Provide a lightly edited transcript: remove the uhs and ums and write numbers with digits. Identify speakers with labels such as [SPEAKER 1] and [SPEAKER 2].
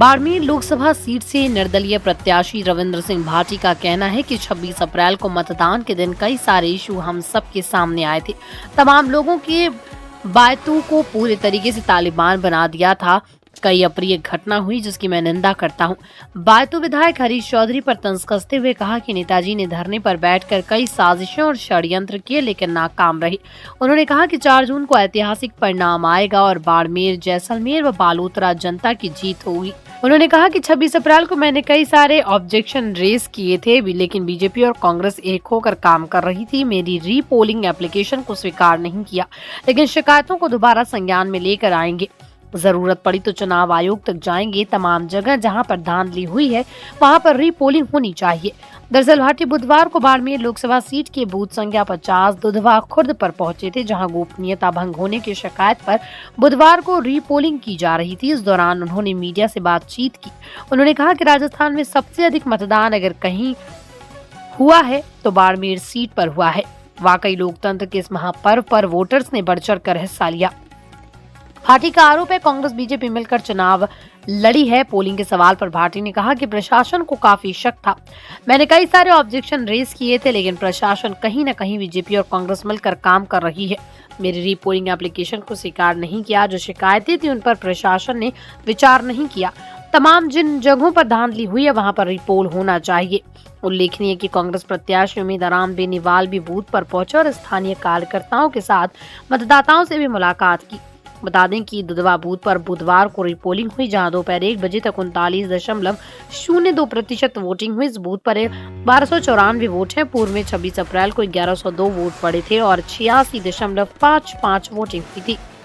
[SPEAKER 1] Barmer Lok Sabha seat से निर्दलीय प्रत्याशी रविंद्र सिंह भाटी का कहना है कि 26 अप्रैल को मतदान के दिन कई सारे इशू हम सबके सामने आए थे। तमाम लोगों के बातों को पूरे तरीके से तालिबान बना दिया था। कई अप्रिय घटना हुई जिसकी मैं निंदा करता हूं। बायतू विधायक हरीश चौधरी पर तंज कसते हुए कहा कि नेताजी ने धरने पर बैठकर कई साजिशें और षड्यंत्र किए लेकिन नाकाम रहे। उन्होंने कहा कि 4 जून को ऐतिहासिक परिणाम आएगा और बाड़मेर, जैसलमेर व बालोतरा जनता की जीत होगी। उन्होंने कहा कि 26 अप्रैल को मैंने कई सारे ऑब्जेक्शन रेज किए थे लेकिन बीजेपी और कांग्रेस एक होकर काम कर रही थी। मेरी रीपोलिंग एप्लीकेशन को स्वीकार नहीं किया लेकिन शिकायतों को दोबारा संज्ञान में लेकर आएंगे। जरूरत पड़ी तो चुनाव आयोग तक जाएंगे। तमाम जगह जहां पर धांधली हुई है वहां पर रीपोलिंग होनी चाहिए। दरअसल भाटी बुधवार को बाड़मेर लोकसभा सीट के बूथ संख्या 50 दुधवा खुर्द पर पहुंचे थे, जहां गोपनीयता भंग होने की शिकायत पर बुधवार को रीपोलिंग की जा रही थी। इस दौरान उन्होंने मीडिया से बातचीत की। उन्होंने कहा कि राजस्थान में सबसे अधिक मतदान अगर कहीं हुआ है तो बाड़मेर सीट पर हुआ है। वाकई लोकतंत्र के इस महापर्व पर वोटर्स ने बढ़ चढ़ कर हिस्सा लिया। भाटी का आरोप है कांग्रेस बीजेपी मिलकर चुनाव लड़ी है। पोलिंग के सवाल पर भाटी ने कहा कि प्रशासन को काफी शक था। मैंने कई सारे ऑब्जेक्शन रेज किए थे लेकिन प्रशासन कहीं न कहीं बीजेपी और कांग्रेस मिलकर काम कर रही है। मेरी रीपोलिंग एप्लीकेशन को स्वीकार नहीं किया। जो शिकायतें थी उन पर प्रशासन ने विचार नहीं किया। तमाम जिन जगहों पर धांधली हुई है वहां पर रीपोल होना चाहिए। उल्लेखनीय कि कांग्रेस प्रत्याशी उम्मीदवार राम बेनीवाल भी बूथ पर पहुंचे और स्थानीय कार्यकर्ताओं के साथ मतदाताओं से भी मुलाकात की। बता दें कि दुधवा बूथ पर बुधवार को रिपोलिंग हुई, जहां दोपहर 1 बजे तक 39.02% वोटिंग हुई। इस बूथ पर 1294 वोट हैं। पूर्व में 26 अप्रैल को 1102 वोट पड़े थे और 86.55 वोटिंग हुई थी।